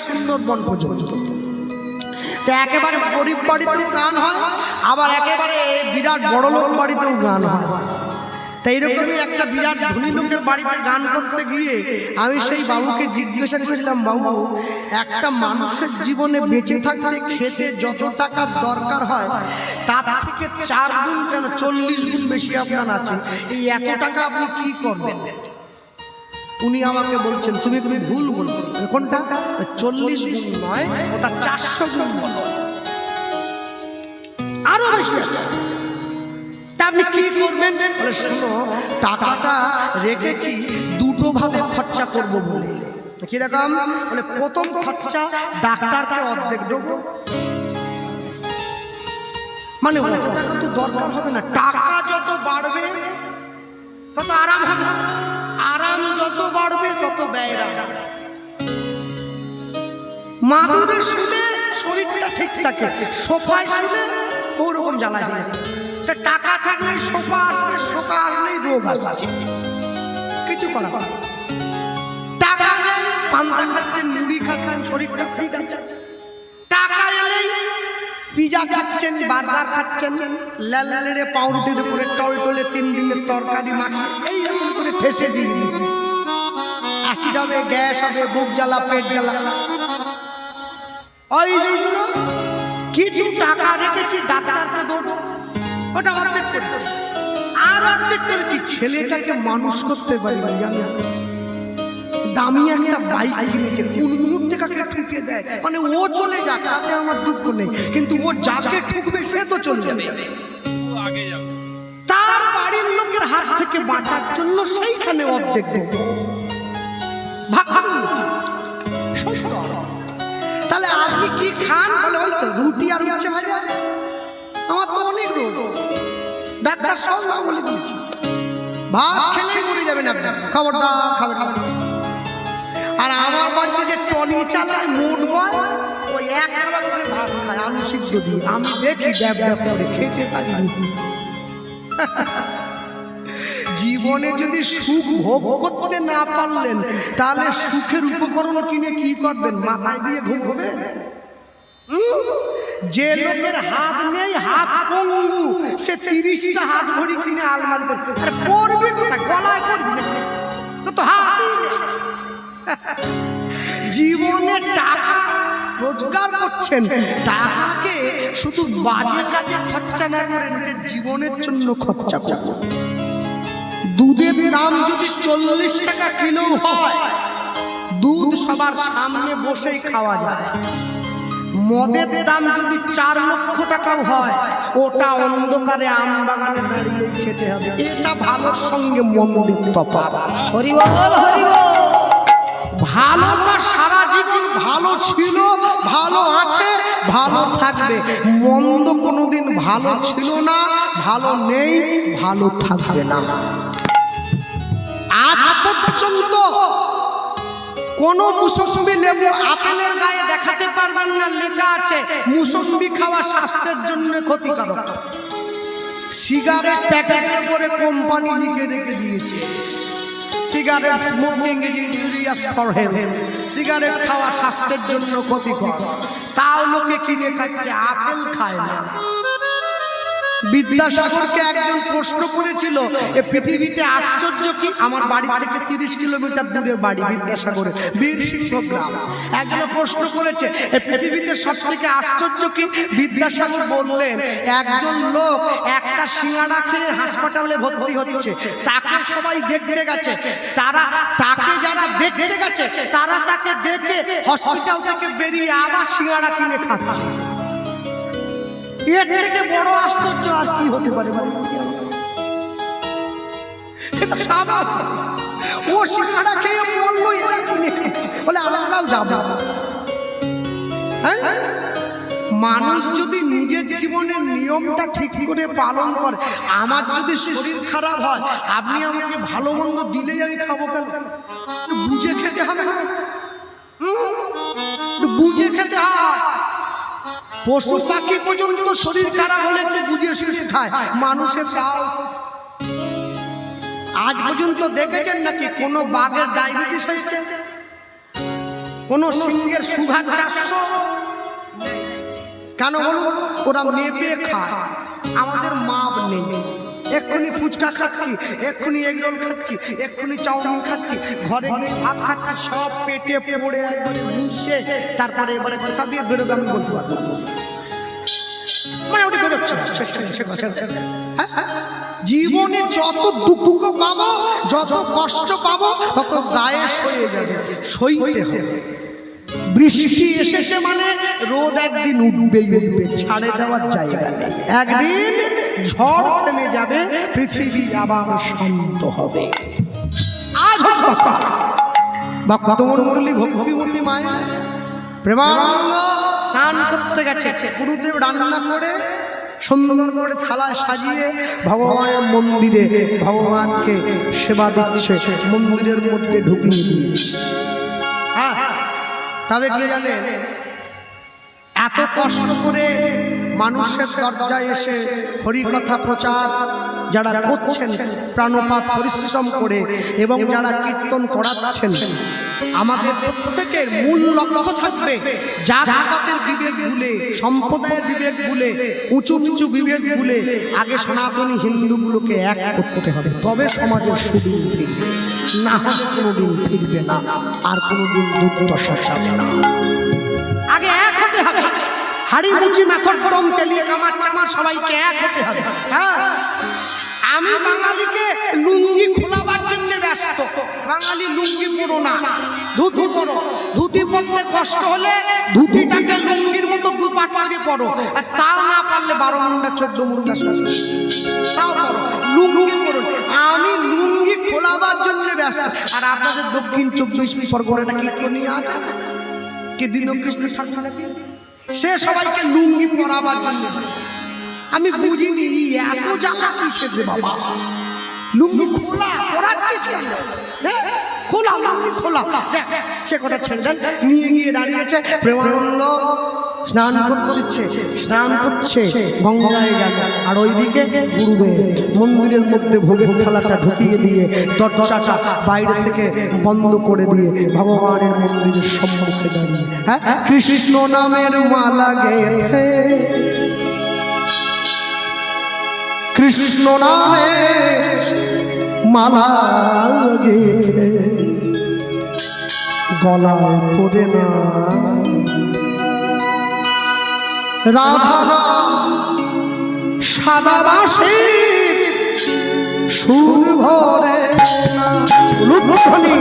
সুন্দরবন পর্যন্ত। তো একেবারে গরিব বাড়িতেও গান হয়, আবার একেবারে বিরাট বড়লোক বাড়িতেও গান হয়। তাই এরকমই একটা বিরাট ধনী লোকের বাড়িতে গান করতে গিয়ে আমি সেই বাবুকে জিজ্ঞাসা করেছিলাম, বাবু একটা মানুষের জীবনে বেঁচে থাকতে খেতে যত টাকার দরকার হয় তার থেকে 4 গুণ কেন 40 গুণ বেশি আপনার আছে, এই এত টাকা আপনি কি করবেন? উনি আমাকে বলছেন, তুমি একটু ভুল বলবে। কোনটা? 40 গুণ নয়, ওটা 400 গুণ বলো, আরো বেশি আছে। আপনি কি করবেন? বলে শোনো, টাকাটা রেখেছি দুটো ভাবে খরচা করব বলে। কিরকম? বলে প্রথম খরচা ডাক্তারকে অর্ধেক দেবো, মানে অত টাকা তো দরকার হবে না, টাকা যত বাড়বে তত আরাম হবে, আরাম যত বাড়বে তত ব্যয় হবে। মাদুরে শুলে শরীরটা ঠিক থাকে, সোফায় শুলে বহু রকম জ্বালা যায়। টাকা থাকলে সোফা আসবে, সোফা আসলেই রোগ আসছে, কিছু করা। টাকা নেই, পান্তা খাচ্ছেন, মুড়ি খাচ্ছেন, শরীরটা ঠিক আছে। টাকা এলেই পিজা খাচ্ছেন, বার্গার খাচ্ছেন, লেলে পাউরুটির উপরে টলটলে 3 দিনের তরকারি মাখিয়ে এই রকম করে ফেসে দিয়ে অ্যাসিড হবে, গ্যাস হবে, বুক জ্বালা, পেট জ্বালা। ওই জন্য কিছু টাকা রেখেছি ডাক্তারকে দেবো, ওটা অর্ধেক করেছি। আর অর্ধেক করেছি ছেলেটাকে মানুষ করতে পারি না, জানি দামি একটা বাইক কিনেছে, কোন মুহূর্তে কাকে ঠুকে দেয়, মানে ও চলে যাক তাতে আমার দুঃখ নেই, কিন্তু ও যাকে ঠুকবে সে তো চলে যাবে। তার বাড়ির লোকের হাত থেকে বাঁচার জন্য সেইখানে অর্ধেক দেবো, ভাগ নিয়েছি। তাহলে আপনি কি খান? বলে ওই তো রুটি আর উচ্ছে ভাজা। আমার তো অনেক রোগ, ডাক্তার সব না বলে দিয়েছি, ভাত খেলেই মরে যাবেন আপনি, খবরদার খাবেন। আর আমার বাড়িতে যে টনি চালায় মোট বয়, ওই এক থালা করে ভাত খায় আলু সিদ্ধ দিয়ে, আমি দেখি ড্যাব ড্যাব করে খেতে পারি। জীবনে যদি সুখ ভোগ করতে না পারলেন তাহলে সুখের উপকরণ কিনে কি করবেন? মাথায় দিয়ে ঘুমবে? যে লোকের হাত নেই, হাত পঙ্গু, সে 30টা হাত ঘড়ি কিনে আলমারিতে পরবে কোথায়? গলায় পরবে তো হাতই নেই। জীবনে টাকা রোজগার করছেন, টাকাকে শুধু বাজে কাজে খরচা না করে নিজের জীবনের জন্য খরচা করুন। দুধের দাম যদি 40 টাকা কিলো হয়, দুধ সবার সামনে বসেই খাওয়া যায়। মদের দাম যদি 4 লক্ষ টাকাও হয়, ওটা অন্ধকারে আম বাগানে দাঁড়িয়ে খেতে হবে। এটা ভালোর সঙ্গে মন্দের তফাৎ। হরি বল, হরি বল। ভালোটা সারা জীবন ভালো ছিল, ভালো আছে, ভালো থাকবে। মন্দ কোনোদিন ভালো ছিল না, ভালো নেই, ভালো থাকবে না। আজ পর্যন্ত কোন মুসম্বি, লেবু, আপেলের গায়ে দেখাতে পারবেন না লেখা আছে মুসম্বি খাওয়া স্বাস্থ্যের জন্য ক্ষতিকারক। সিগারেট প্যাকেটের উপরে কোম্পানি লিখে রেখে দিয়েছে, cigarette smoking is injurious for health, cigarette খাওয়া স্বাস্থ্যের জন্য ক্ষতিকর। তাও লোকে কিনে খাচ্ছে, আপেল খায় না। বিদ্যাসাগরকে একজন প্রশ্ন করেছিল, এ পৃথিবীতে আশ্চর্য কি? আমার বাড়ি থেকে 30 কিলোমিটার দূরে বাড়ি বিদ্যাসাগরে, বীরসিংহ গ্রাম। একজন প্রশ্ন করেছে, এ পৃথিবীতে সবথেকে আশ্চর্য কি? বিদ্যাসাগর বললেন, একজন লোক একটা সিঙ্গাড়া খেয়ে হাসপাতালে ভর্তি হচ্ছে, তাকে সবাই দেখতে গেছে, তাকে যারা দেখতে গেছে তারা তাকে দেখে হসপিটাল থেকে বেরিয়ে আবার সিঙ্গাড়া কিনে খাচ্ছে। এর থেকে বড় আশ্চর্য আর কি হতে পারে? এটা স্বাভাবিক, ও সিঙ্গাড়া খেয়ে বললো এরা কিনে খাচ্ছে, বলে আমরাও যাবো। হ্যাঁ, মানুষ যদি নিজের জীবনের নিয়মটা ঠিক করে পালন করে, আমার যদি শরীর খারাপ হয়, আপনি আমাকে ভালো মন্দ দিলেই আমি খাবো কেন? বুঝে খেতে হবে, বুঝে খেতে হয়। পশু পাখি পর্যন্ত শরীর খারাপ হলে একটু বুঝিয়ে শুনে খায়, মানুষের তাও। আজ পর্যন্ত দেখেছেন নাকি কোনো বাঘের ডায়াবেটিস হয়েছে? কোন সিংহের সুঘাত 400 কেন বলুন? ওরা মেপে খায়, আমাদের মাপ নেই। এক্ষুনি ফুচকা খাচ্ছি, এক্ষুনি এগরোল খাচ্ছি, এক্ষুনি চাউমিন খাচ্ছি, ঘরে গিয়ে ভাত খাচ্ছি, সব পেটে পড়ে একবারে মিশে তারপরে এবারে কোথা দিয়ে বেরোবে আমি বলতে পারবো না। মানে ওটা বেরোচ্ছে জীবনে যত দুঃখ পাবো, যত কষ্ট পাবো, তত গায়ে সয়ে যাবে, সইতে হবে। বৃষ্টি এসেছে মানে রোদ একদিন উঠবেই উঠবে, ছাড়ে দেওয়ার জায়গা নেই। একদিন ঝড় থেমে যাবে, পৃথিবী আবার শান্ত হবে। আজ ভক্তমণ্ডলী ভক্তিমতী মায়া প্রেমানন্দ স্নান করতে গেছে, গুরুদেব রান্না করে সুন্দর করে থালায় সাজিয়ে ভগবানের মন্দিরে ভগবানকে সেবা দিচ্ছে, মন্দিরের মধ্যে ঢুকিয়ে দিয়েছে। হ্যাঁ, তবে কি জানেন, এত কষ্ট করে মানুষের দরজায় এসে হরিকথা প্রচার যারা করছেন প্রাণপাত পরিশ্রম করে, এবং যারা কীর্তন করাচ্ছেন, আমাদের প্রত্যেকের মূল লক্ষ্য থাকবে জাতপাতের বিবেক ভুলে, সম্প্রদায়ের বিবেক ভুলে, উঁচু নিচু বিবেক ভুলে আগে সনাতনী হিন্দুগুলোকে এক করতে হবে, তবে সমাজের সুদিন ফিরবে, না হলে কোনোদিন ফিরবে না, আর কোনোদিন দুর্দশা যাবে না। আগে এক হতে হবে, হাড়ি মুচি মাথরদম তেলিয়ে কামার চামার সবাইকে এক হতে হবে। হ্যাঁ, আমি বাঙালিকে লুঙ্গি খোলাবার জন্য ব্যস্ত। বাঙালি লুঙ্গি পরো না, ধুতি পরো। ধুতি পরতে কষ্ট হলে ধুতিটাকে লুঙ্গির মতো দুপাট করে পরো, আর তাও না পারলে 12 মুন্ডা 14 মুন্ডা তাও পরো, লুঙ্গি পরো। আমি লুঙ্গি খোলাবার জন্য ব্যস্ত। আর আপনাদের দক্ষিণ 24 পরগনাটা কীর্তনীয় আছে কে দীনকৃষ্ণ ঠাকুর, সে সবাইকে লুঙ্গি পরাবার জন্য। আমি বুঝিনি এত জ্বালা কিসের রে বাবা, লুঙ্গি খোলা পরাচ্ছিস কেন? খোলা লুঙ্গি খোলা, সে কটা ছেড়ে দেন। নিয়ে গিয়ে দাঁড়িয়েছে প্রেমানন্দ, স্নান করছে, স্নান করছে, গঙ্গায় গেল, আর ওইদিকে গুরুদেব মন্দিরের মধ্যে ভোগের থালাটা ঢুকিয়ে দিয়ে দরজাটা বাইরে থেকে বন্ধ করে দিয়ে ভগবানের মন্দিরের সম্মুখে দাঁড়িয়ে, হ্যাঁ, কৃষ্ণ নামের মালা গেথে, কৃষ্ণ নামে মালা গেথে গলায় পড়ে না, রাধা সাদা বাসে সুর ভরে লুৎফনি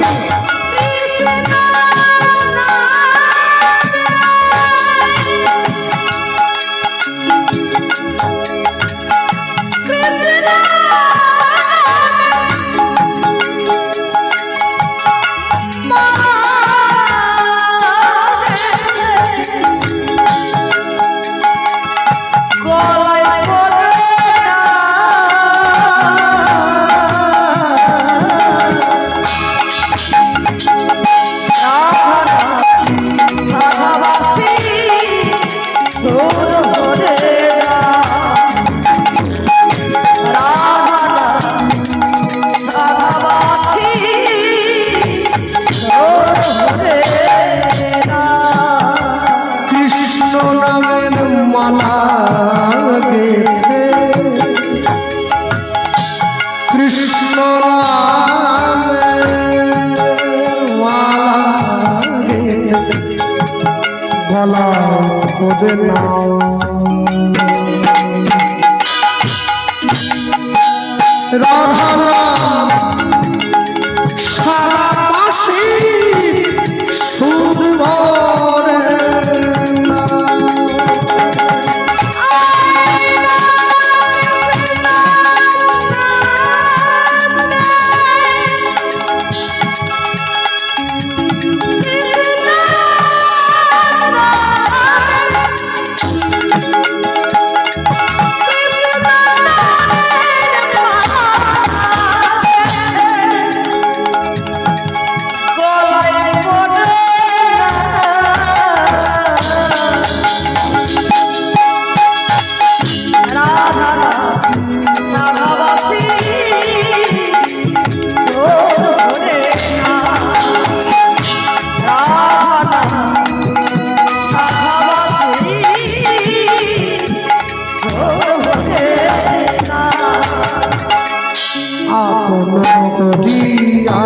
আপন করিয়া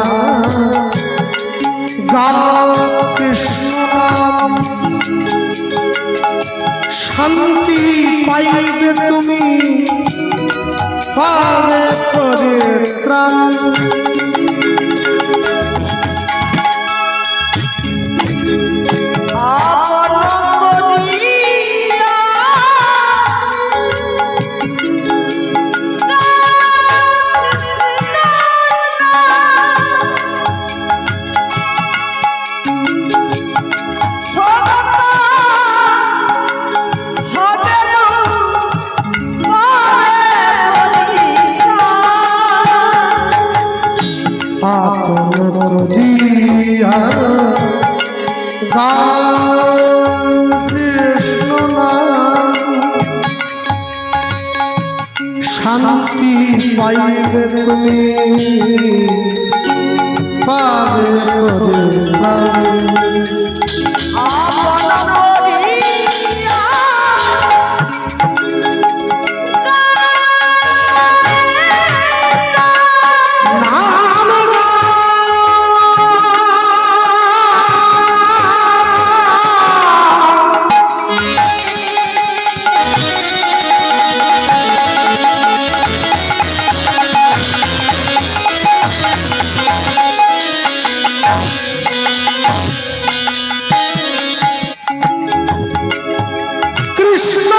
গাও কৃষ্ণ নাম, শান্তি পাইবে তুমি, পাবে পরিত্রাণ। আপন করিয়া আপন করিয়া গাও কৃষ্ণ নাম, শান্তি পাইবে তুমি, পাবে পরিত্রাণ। আপন করিয়া নাম কৃষ্ণ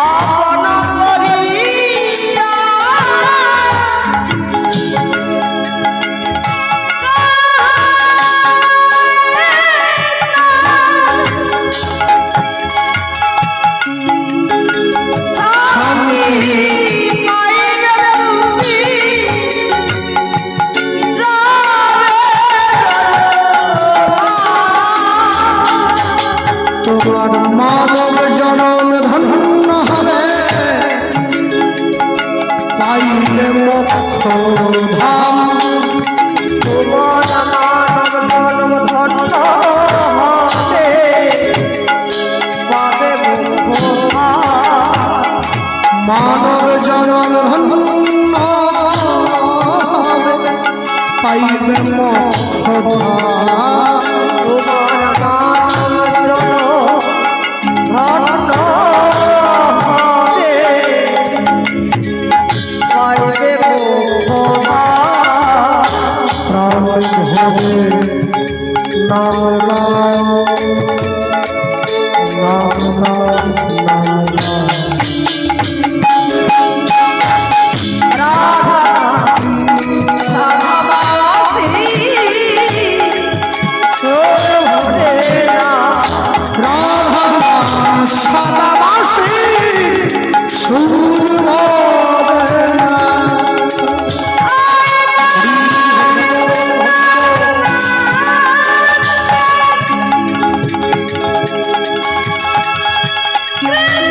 আপন করিয়া শান্তি পাইবে তুমি, তোমার মানব জনম ধন্য হবে, পাইলে মোক্ষ ধাম। তোমার মানব জন্ম ধন্য হবে, পাবে মোক্ষ। মানব জনম ধন্য হবে, পাইবে মোক্ষ ধাম। তোমার মানব জন্ম ধন্য হবে, পাইবে মোক্ষ। প্রাণ হবে নাম নাম নাম নাম নাম নাম। রাধা সাদাবাসী সুর Krishna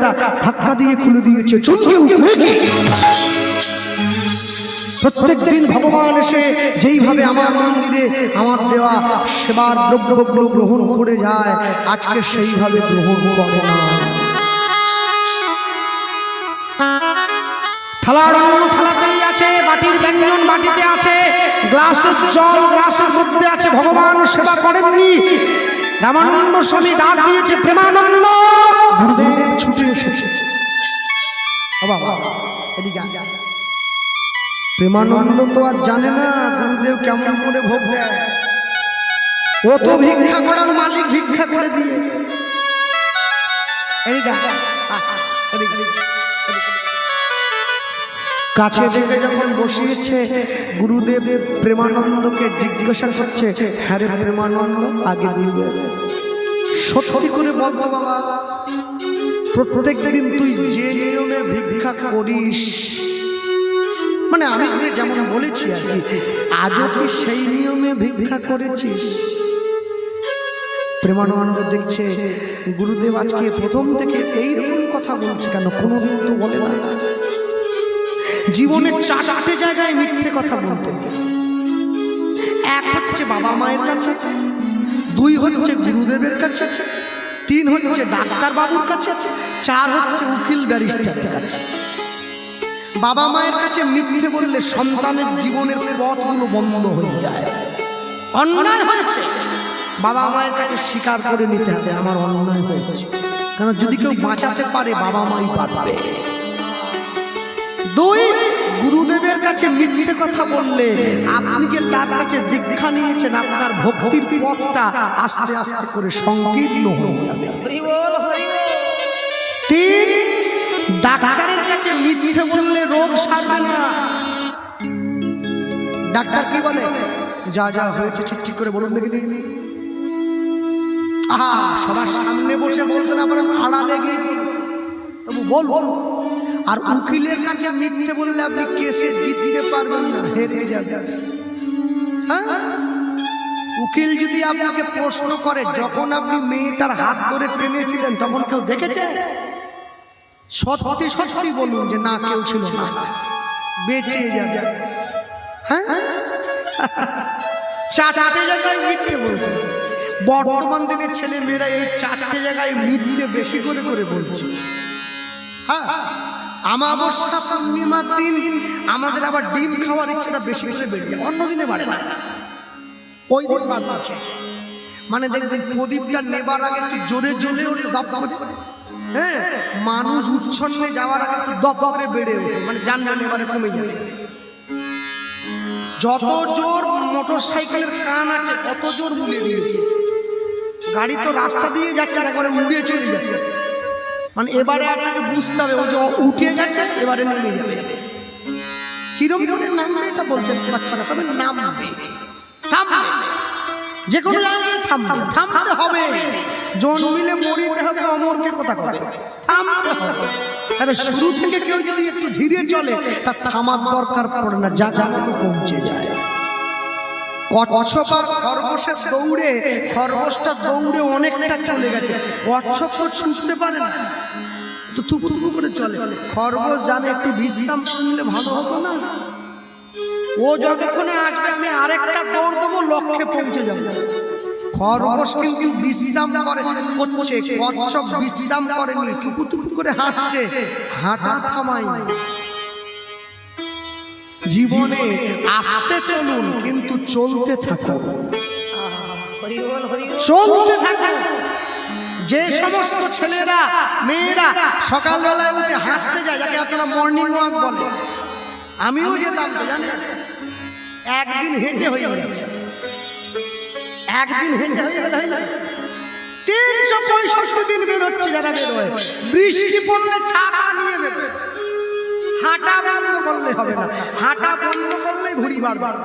দরজাটা ধাক্কা দিয়ে খুলে দিয়েছে। চমকে উঠে প্রত্যেক দিন ভগবান এসে যেইভাবে আমার মন্দিরে আমার দেওয়া সেবার দ্রব্যগুলো গ্রহণ করে যায়, আজকে সেইভাবে গ্রহণ করে না। থালার অন্ন থালাতেই আছে, বাটির ব্যঞ্জন বাটিতে আছে, গ্লাসের জল গ্লাসের মধ্যে আছে। ভগবান সেবা করেননি। রামানন্দ স্বামী ডাক দিয়েছে, প্রেমানন্দ। গুরুদেব ছুটে এসেছে। বাবা এদিকে আয়। প্রেমানন্দ তো আর জানে না গুরুদেব কেমন করে ভোগ দেয়। ও তো ভিক্ষা করার মালিক, ভিক্ষা করে দিয়ে। কাছে ডেকে যখন বসিয়েছে, গুরুদেব প্রেমানন্দকে জিজ্ঞাসা করছে, হ্যাঁ রে প্রেমানন্দ, আগে দিবে সত্যি করে বলতো বাবা, প্রত্যেক দিন তুই যে নিয়মে ভিক্ষা করিস, মানে আমি তোকে যেমন বলেছি আর কি, আজও কি সেই নিয়মে ভিক্ষা করেছিস? প্রেমানন্দ দেখছে গুরুদেব আজকে প্রথম থেকে এইরকম কথা বলছে কেন, কোনোদিন তো বলে না। জীবনে চারটে জায়গায় মিথ্যে কথা বলতেন। এক হচ্ছে বাবা মায়ের কাছে, দুই হচ্ছে গুরুদেবের কাছে, তিন হচ্ছে ডাক্তার বাবুর কাছে, চার হচ্ছে উকিল ব্যারিস্টারের কাছে। বাবা মায়ের কাছে মিথ্যে বললে সন্তানের জীবনের পথগুলো বন্ধ হয়ে যায়। অন্যায় হয়েছে, বাবা মায়ের কাছে স্বীকার করে নিতে হবে আমার অন্যায় হয়েছে, কারণ যদি কেউ বাঁচাতে পারে বাবা মাই পারবে। দুই, গুরুদেবের কাছে মিথ্যে কথা বললে আপনি যে তার কাছে দীক্ষা নিয়েছেন, আপনার ভক্তির পথটা আস্তে আস্তে করে সংকীর্ণ হয়ে যাবে। তিন, ডাক্তারের কাছে মিথ্যে বললে রোগ সারবে না। ডাক্তার কি বলে, যা যা হয়েছে ঠিক করে বলুন দেখি। আহা, সবার সামনে বসে বলতে না পারেন, আড়ালে গিয়ে তবু বলুন। আর উকিলের কাছে মিথ্যে বললে আপনি কেসে জিততে পারবেন না, হেরে যাবেন। হ্যাঁ, উকিল যদি আপনাকে প্রশ্ন করে, যখন আপনি মেয়েটার হাত ধরে টেনেছিলেন তখন কেউ দেখেছে? সত্যি সত্যি বলুন যে না, কেউ ছিল না, বেঁচে যাবে। হ্যাঁ, চারটে জায়গায় মিথ্যে বলতে। বর্তমান দিনের ছেলে মেয়েরা এই চারটে জায়গায় মিথ্যে বেশি করে করে বলছে। হ্যাঁ, আমাবস্যা পূর্ণিমার দিন আমাদের আবার ডিম খাওয়ার ইচ্ছাটা বেশি করে বেড়ে যায়, অন্য দিনে বাড়ে না, ওই দিন বাড়ছে। মানে দেখবেন প্রদীপটা নেবার আগে একটু জোরে জোরে ওঠে, দপ করে। হ্যাঁ, মানুষ উচ্ছন্নে যাওয়ার আগে একটু দপ করে বেড়ে ওঠে, মানে জানলা নেবারে কমে যাবে। যত জোর মোটর সাইকেলের কান আছে অত জোর মুড়ে দিয়েছে, গাড়ি তো রাস্তা দিয়ে যাচ্ছে না, করে উড়ে চলে যাচ্ছে। মানে এবারে আপনাকে বুঝতে হবে, ওই যে উঠে গেছে এবারে নেমে যাবে। কিরম করে নামবে এটা বলতে পারছে না, তবে নামবে, থামবে, যে কোনো জায়গায় থামবে, থামতে হবে। জন্মিলে মরিতে হবে, অমরকে কথা কবে, থামতে হবে। তবে শুরু থেকে কেউ যদি একটু ধীরে চলে তার থামার দরকার পড়ে না, জায়গা মতো পৌঁছে যায়। কচ্ছপ আর খরগোশের দৌড়ে, খরগোশটা দৌড়ে অনেকটা চলে গেছে, কচ্ছপ তো ছুটতে পারে না, তো থুপু থুপু করে চলে। খরগোশ জানে একটু বিশ্রাম করলে ভালো হতো না, ও যতক্ষণ আসবে আমি আরেকটা দৌড় দেবো, লক্ষ্যে পৌঁছে যাবো। খরগোশ কিন্তু বিশ্রাম করছে, কচ্ছপ বিশ্রাম করেনি, থুপু থুপু করে হাঁটছে, হাঁটা থামায়নি। জীবনে আসতে চলুন কিন্তু চলতে থাকুন, চলতে থাকুন। যে সমস্ত ছেলেরা মেয়েরা সকালবেলায় উঠে হাঁটতে যায়, যাকে আপনারা মর্নিং ওয়াক বলে, আমিও যেতাম তো জানেন, একদিন হেঁটে হয়ে গেছে, একদিন হেঁটে হয়ে গেলে হয় না, 365 দিন বেরোচ্ছে যারা বেরোয়। বৃষ্টি পড়লে ছাতা নিয়ে বেরোয়, হাঁটা বন্ধ করলে হবে না, হাঁটা বন্ধ করলে ঘুরি বারবার,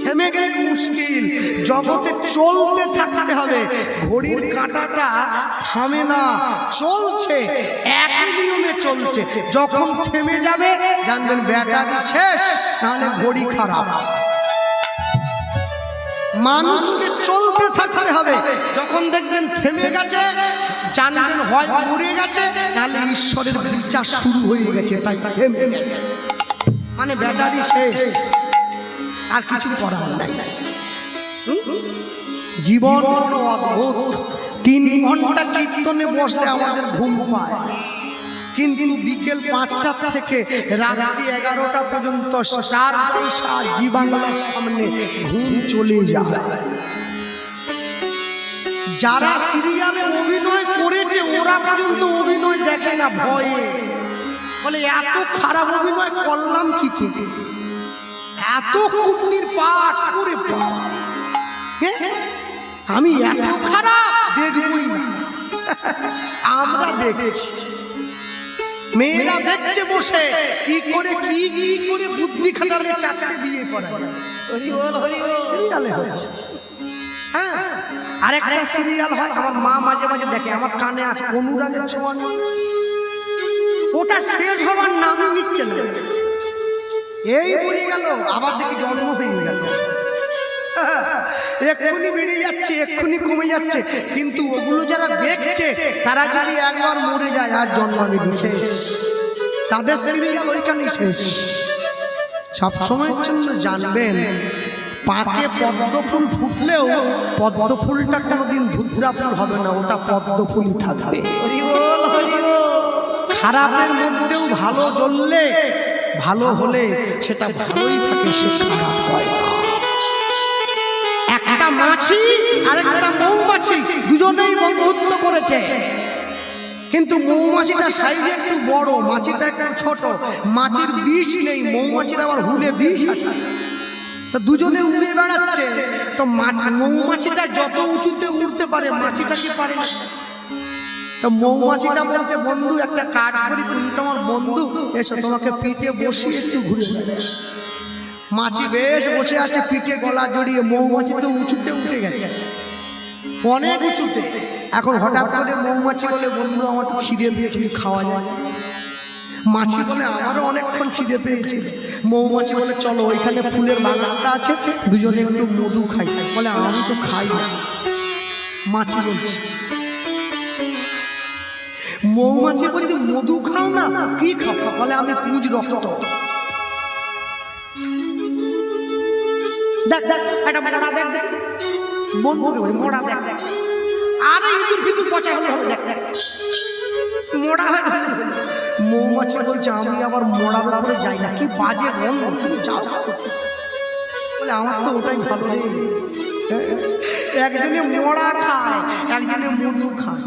থেমে গেলে মুশকিল। জগতে চলতে থাকতে হবে, ঘড়ির কাঁটাটা থামে না, চলছে, একই নিয়মে চলছে। যখন থেমে যাবে জানবেন ব্যাটারি শেষ, তাহলে ঘড়ি খারাপ। মানুষকে চলতে থাকতে হবে। যখন দেখবেন থেমে গেছে, জানবেন হয় মরে গেছে, নাহলে ঈশ্বরের বিচার শুরু হয়ে গেছে। তাই থেমে গেছে মানে ব্যাটারি শেষ, আর কিছু করার নাই। জীবন বড় অদ্ভুত। 3 ঘন্টা কীর্তনে বসলে আমাদের ঘুম পায়, কিন্তু বিকেল 5টা থেকে রাত্রি 11টা পর্যন্ত স্টার জলসা জি বাংলার সামনে ঘুম চলে যায়। যারা সিরিয়ালে অভিনয় করেছে ওরা পর্যন্ত অভিনয় দেখে না ভয়ে, বলে এত খারাপ অভিনয় করলাম কি করে, এত কুটনির পাঠ করে আমি এত খারাপ দেখবই না। আমরা দেখেছি, মেয়েরা দেখছে বসে কি করে বুদ্ধি খাটালে 4টে বিয়ে করা সিরিয়ালে হচ্ছে। হ্যাঁ, আরেকটা সিরিয়াল হয়, আমার মা মাঝে মাঝে দেখে, আমার কানে আসে, অনুরাগের ছোঁয়া। ওটা শেষ হওয়ার নামই নিচ্ছে না, এই মরে গেল আবার দেখি জন্ম হয়ে গেল, এক্ষুনি বেড়ে যাচ্ছে, এক্ষুনি কমে যাচ্ছে। কিন্তু ওগুলো যারা দেখছে তারা যদি একবার মরে যায় আর জন্মাবে শেষ, তাদের সিরিয়াল ওইখানেই শেষ। সবসময়ের জন্য জানবেন, পাকে পদ্ম ফুল ফুটলেও পদ্ম ফুলটা কোনোদিন ধুতরা ফুল হবে না, ওটা পদ্ম ফুলই থাকবে। খারাপের মধ্যেও ভালো জ্বললে, ভালো হলে সেটা ভালোই থাকে, সে খারাপ হয় না। একটা মাছি আর একটা মৌমাছি দুজনেই বন্ধুত্ব করেছে, কিন্তু মৌমাছিটা সাইজে একটু বড়, মাছিটা একটু ছোট। মাছির বিষ নেই, মৌমাছির আবার হুলে বিষ আছে। তো দুজনে উড়ে বেড়াচ্ছে, তো মৌমাছিটা যত উঁচুতে উড়তে পারে মাছিটা কি পারে না। তো মৌমাছিটা বলছে, বন্ধু একটা কাজ করি, তুমি তোমার বন্ধু, এসো তোমাকে পিঠে বসিয়ে একটু ঘুরে বেড়াই। মাছি বেশ বসে আছে পিঠে গলা জড়িয়ে, মৌমাছি তো উঁচুতে উঠে গেছে, অনেক উঁচুতে। এখন হঠাৎ করে মৌমাছি বলে, বন্ধু আমার তো খিদে পেয়েছে, খাওয়া যায়? মাছি বলে, আমারও অনেকক্ষণ খিদে পেয়েছে। মৌমাছি বলে, চলো ওইখানে ফুলের বাগানটা আছে, দুজনে একটু মধু খাই। বলে, আমি তো খাই না। মাছি বলছে, মৌমাছি বলে, মধু খাও না, কি খাও? বলে, আমি পুঁজ রক্ত। দেখ দেখ একটা মোড়া দেখ, দেখ বন্ধুকে বলি, মোড়া দেখ, আরে ইঁদুর ফিঁদুর পচা হলে হবে, দেখ দেখ মোড়া হয়। মৌমাছি বলছে, আমি আবার মোড়ার উপরে যাই না, কি বাজে গন্ধ, তুমি যাও। বলে, আমার তো ওটাই ভালো লাগে। একজনে মোড়া খায়, একজনে মধু খায়।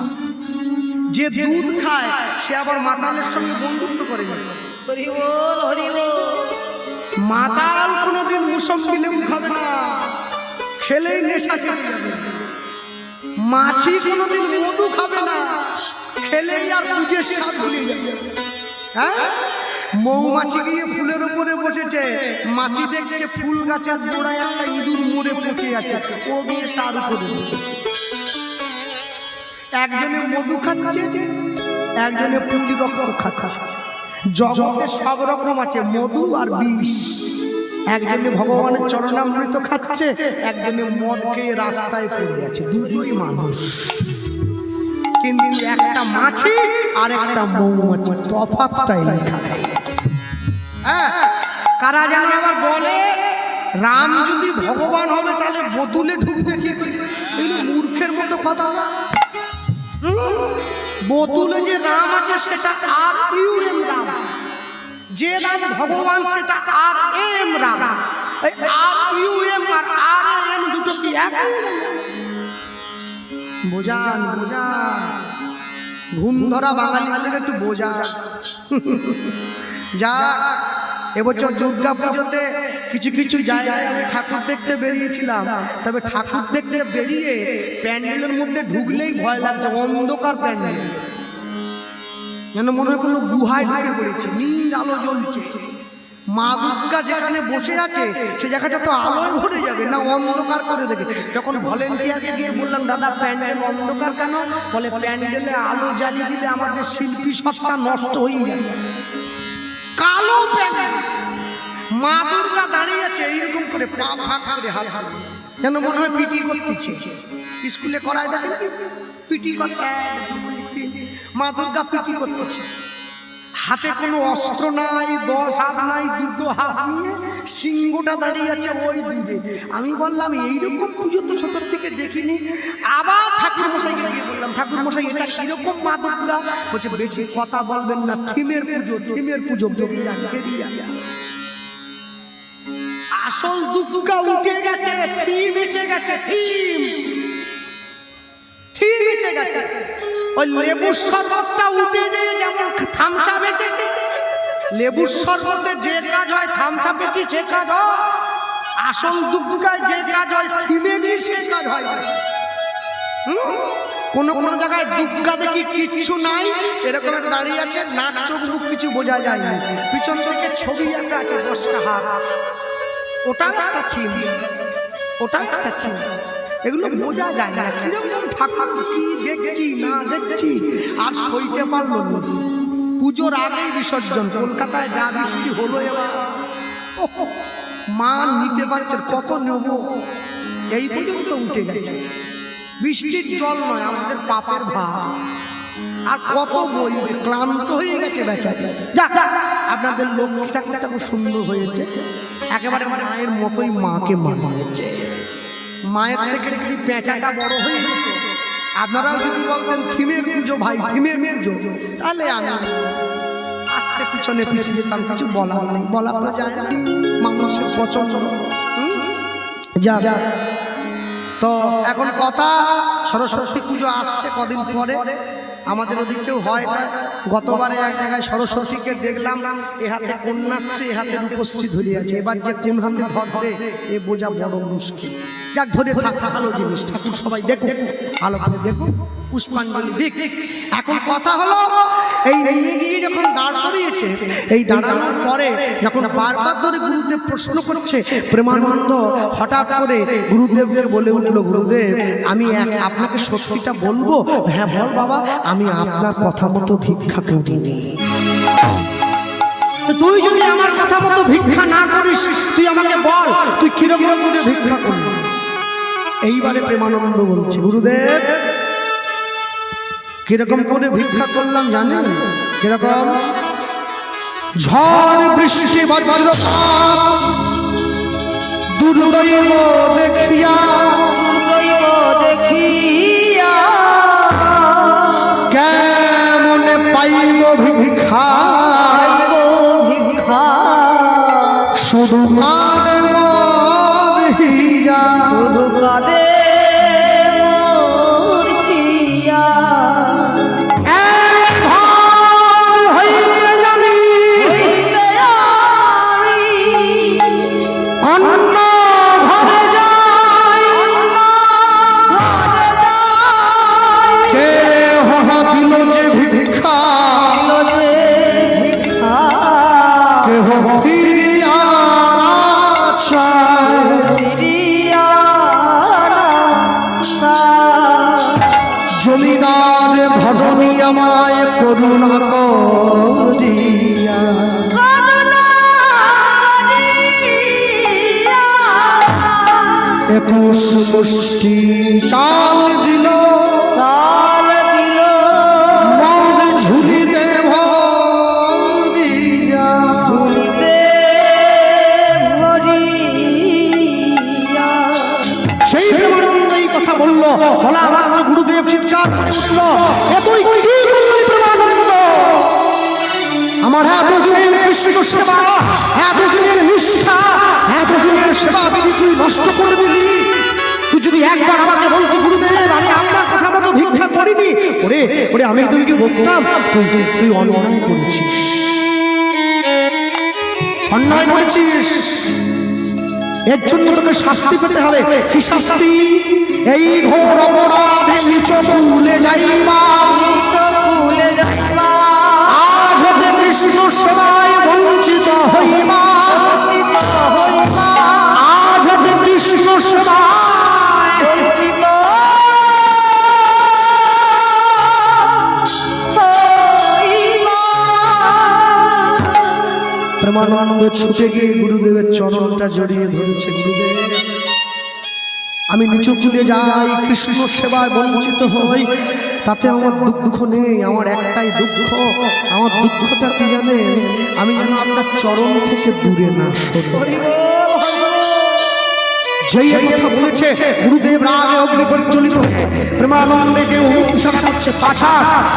যে দুধ খায় সে আবার মাতালের সঙ্গে বন্ধুত্ব করে যায়। মাতাল কোনোদিন মুসম্বি লেবু খাবে না, খেলেই নেশা চলে যাবে। মাছি কোনোদিন মধু খাবে না, খেলেই আর পুজোর স্বাদ ভুলে যাবে। হ্যাঁ, মৌমাছি গিয়ে ফুলের উপরে বসেছে, মাছি দেখছে ফুল গাছের গোড়ায় একটা ইঁদুর মরে পচে আছে, ও গিয়ে তার উপরে বসেছে। একজনে মধু খাচ্ছে, একজনে পুঁজ রক্ত খাচ্ছে। জগতে সব রকম আছে, মধু আর বিষ। একজনে ভগবানের চরণামৃত খাচ্ছে, একজনে মদ খেয়ে রাস্তায় পড়ে আছে। দুটোই মানুষ, কিন্তু একটা মাছি আর একটা মৌমাছি, তফাৎটাই লেখা নেই। হ্যাঁ, কারা যেন আবার বলে, রাম যদি ভগবান হবে তাহলে বোতলে ঢুকবে কি? এগুলো মূর্খের মতো কথা। বোতলে যে রাম আছে সেটা RUM রাম, যে রাম ভগবান সেটা RM রাম। এই RUM আর RM দুটো কি এক? বোঝান বোঝান, ঘুম ধরা বাঙালিদের একটু বোঝান। যাক, এবছর দুর্গা পুজোতে কিছু কিছু জায়গায় আমি ঠাকুর দেখতে বেরিয়েছিলাম, তবে ঠাকুর দেখতে বেরিয়ে প্যান্ডেলের মধ্যে ঢুকলেই ভয় লাগছে। অন্ধকার প্যান্ডেল, যেন মনে হয় কোনো গুহায় ঢুকে পড়েছে, নীল আলো জ্বলছে। মা দুর্গা যেখানে বসে আছে সে জায়গাটা তো আলোয় ভরে যাবে না, অন্ধকার করে দেবে। যখন ভলেন্টিয়ারকে গিয়ে বললাম, দাদা প্যান্ডেল অন্ধকার কেন? বলে, প্যান্ডেলে আলো জ্বালিয়ে দিলে আমাদের শিল্পী সবটা নষ্ট হয়ে যায়। কালো প্যান্ডেল, মা দুর্গা দাঁড়িয়ে আছে এইরকম করে, পা ভাগ করে, হাত হাত। যেন মনে হয় পিটি করতেছে। স্কুলে করায় দেখেন কি পিটি করতে, 1 2 3 মা দুর্গা পিটি করতেছে। হাতে কোনো অস্ত্র নাই, 10 হাত নাই, 2 হাত নিয়ে সিংহটা দাঁড়িয়ে আছে ওই দূরে। আমি বললাম এইরকম পুজো তো ছোট থেকে দেখিনি। আবার ঠাকুর মশাইকে গিয়ে বললাম, ঠাকুর মশাই এটা কিরকম মা দুর্গা? বলছে বেশি কথা বলবেন না, থিমের পুজো, থিমের পুজো, বেরিয়ে যান, বেরিয়ে যান। আসল দুর্গা উঠে গেছে, থিম এসে গেছে, থিম এসে গেছে। ওই লেবুর শরবতটা উঠে যায়, যেমন থামচা বেঁচেছে। লেবুর শরবতে যে কাজ হয় থামচাপে কি সে কাজ হয়? আসল দুর্গায় যে কাজ হয় থিমে কি সে কাজ হয়? কোন কোন জায়গায় দুর্গা দেখি কিচ্ছু নাই, এরকম একটা দাঁড়িয়ে আছে, নাক চোখ মুখ কিছু বোঝা যায় না, পিছন থেকে ছবি একটা আছে 10টা হাত, ওটা একটা থিম, ওটা একটা থিম। এগুলো বোঝা যায় না কিরকম ঠাকুর, কি দেখছি না দেখছি আর সইতে পারলো না। পুজোর আগেই বিসর্জন, কলকাতায় যা বৃষ্টি হলো এবার, মা নিতে পারছেন, কত নেব এই পর্যন্ত উঠে গেছে। বৃষ্টির জল নয়, আমাদের পাপের ভার। আর কত বইবে, ক্লান্ত হয়ে গেছে বেচারা। যাক, আপনাদের লক্ষ্মী ঠাকুরটা খুব সুন্দর হয়েছে, একেবারে মায়ের মতোই মাকে মানিয়েছে। মায়ের থেকে যদি পেঁচাটা বড় হয়ে যেত, আপনারাও যদি বলতেন থিমের পুজো ভাই, থিমের পুজো, তাহলে আমি আস্তে পিছনে পিছিয়ে যেতাম, কিছু বলার নেই, বলা তো যায় না, মানুষের পছন্দ। যা তো এখন কথা, সরস্বতী পুজো আসছে কদিন পরে, আমাদের ওদিকেও হয় না। গতবারে এক জায়গায় সরস্বতীকে দেখলাম, এ হাতে কন্যাশ্রী, এ হাতে রূপশ্রী ধরে আছে। এবার যে কোন হাতে ধরবে এ বোঝা বড় মুশকিল। যাক, ধরে থাক, ভালো জিনিস, ঠাকুর সবাই দেখো, ভালো করে দেখো, পুষ্পাঞ্জলি দিক। এখন কথা হলো, এই নিয়ে গিয়ে যখন দাঁড় করিয়েছে, এই দাঁড়ানোর পরে যখন বারবার ধরে গুরুদেব প্রশ্ন করছে, প্রেমানন্দ হঠাৎ করে গুরুদেবকে বলে উঠল, গুরুদেব আমি আপনাকে সত্যিটা বলবো? হ্যাঁ বল বাবা, আমি আপনার কথা মতো ভিক্ষা করিনি। তুই যদি আমার কথা মতো ভিক্ষা না করিস, তুই আমাকে বল তুই কিরকম করে ভিক্ষা করবি। এইবারে প্রেমানন্দ বলছে, গুরুদেব কিরকম করে ভিক্ষা করলাম জানেন? কিরকম? ঝড় বৃষ্টি বজ্রপাত দুর্দৈব দেখিয়া, দেখিয়া কেমনে পাইব ভিক্ষা, ভিক্ষা শুধু কাঁদে মন হিয়া, শুধু কাঁদে মোর হিয়া। এক ভাব হইতে জানি অন্য ঘরে যাই, কে দিল যে ভিক্ষা, কেহ ফিরিয়া জমিদার ঘটনি আমায় করুণা করিয়া, একুশ মুষ্টি চাল দিল, মদ ঝুলিতে ভরিয়া, সেই প্রেমানন্দ এই কথা বলল। বলা মাত্র গুরুদেব চিৎকার করে উঠল, এ তুই কি করলি প্রেমানন্দ? আমার এতদিনের কৃষ্ণ সেবা, এতদিনের নিষ্ঠা, এতদিনের সেবা বিধি তুই নষ্ট করে দিলি। তুই যদি একবার আমাকে বলতি, গুরুদেব আমি আপনার কথা মতো ভিক্ষা করিনি, ওরে ওরে আমি তোকে বলতাম তুই অন্যায় করেছিস, অন্যায় করেছিস, এর জন্য তোকে শাস্তি পেতে হবে। কি শাস্তি? এই ঘোর অপরাধে নিচ ভুলে যাইবা, আজ হতে কৃষ্ণ সেবায় বঞ্চিত হইবা, আজ হতে কৃষ্ণ সেবায় বঞ্চিত হইবা। প্রেমানন্দ ছুটে গিয়ে গুরুদেবের চরণটা জড়িয়ে ধরেছে। গুরুদেব আমি নিচু কুলে যাই, কৃষ্ণ সেবায় বঞ্চিত হই, তাতে আমার দুঃখ নেই। আমার একটাই দুঃখ, আমার দুঃখটা কি জানেন? আমি যেন আপনার চরণ থেকে দূরে না সরি। যেই কথা বলেছে গুরুদেব রাগে অগ্নি প্রজ্বলিত হয়ে প্রেমানন্দকে অনুসরণ করছে। পাছা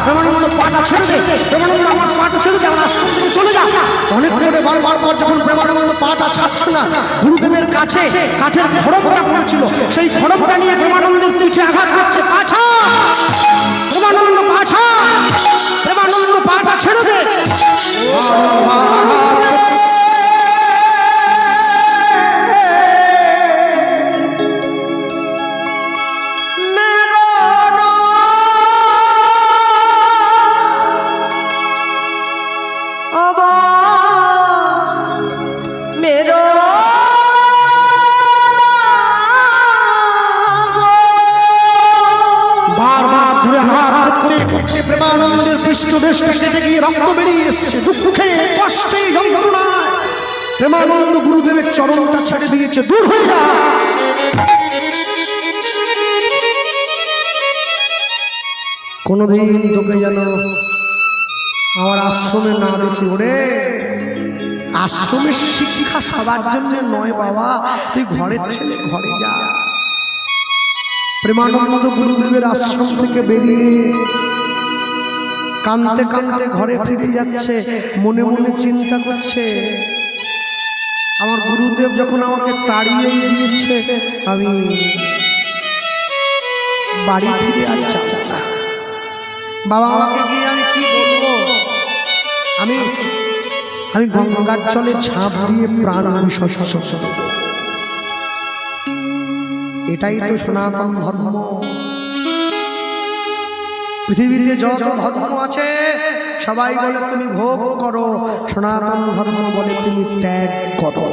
প্রেমানন্দ পাটা ছেড়ে দে, প্রেমানন্দ আমার পাটা ছেড়ে দে, আমার আশ্রম থেকে চলে যা। অনেক করে বারবার পর যখন প্রেমানন্দ পাটা ছাড়ছে না, গুরুদেবের কাছে কাঠের খড়মটা পড়েছিল, সেই খড়মটা নিয়ে প্রেমানন্দের পিঠে আঘাত করছে। পাছা প্রেমানন্দ, পাছা প্রেমানন্দ পাটা ছেড়ে দে। প্রেমানন্দের পৃষ্ঠদেশটা কেটে গিয়ে রক্ত বেরিয়ে এসছে, দুঃখে কষ্টে যন্ত্রণায় প্রেমানন্দ গুরুদেবের চরণটা ছেড়ে দিয়েছে। দূর হয়ে যা। কোনদিন তোকে যেন আমার আশ্রমে না দেখি। ওরে আশ্রমের শিক্ষা সবার জন্য নয় বাবা, তুই ঘরের ছেলে, ঘরে যা। প্রেমানন্দ গুরুদেবের আশ্রম থেকে বেরিয়ে কাঁদতে কাঁদতে ঘরে ফিরে যাচ্ছে, মনে মনে চিন্তা করছে, আমার গুরুদেব যখন আমাকে তাড়িয়েই দিয়েছে, আমি বাড়ি ফিরে আর যাব না। বাবা আমাকে গিয়ে আমি কি বলবো? আমি গঙ্গার জলে ঝাঁপ দিয়ে প্রাণ বিসর্জন দেব। এটাই তো সনাতন ধর্ম। পৃথিবীতে যত ধর্ম আছে সবাই বলে তুমি ভোগ করো, সনাতন ধর্ম বলে তুমি ত্যাগ করো।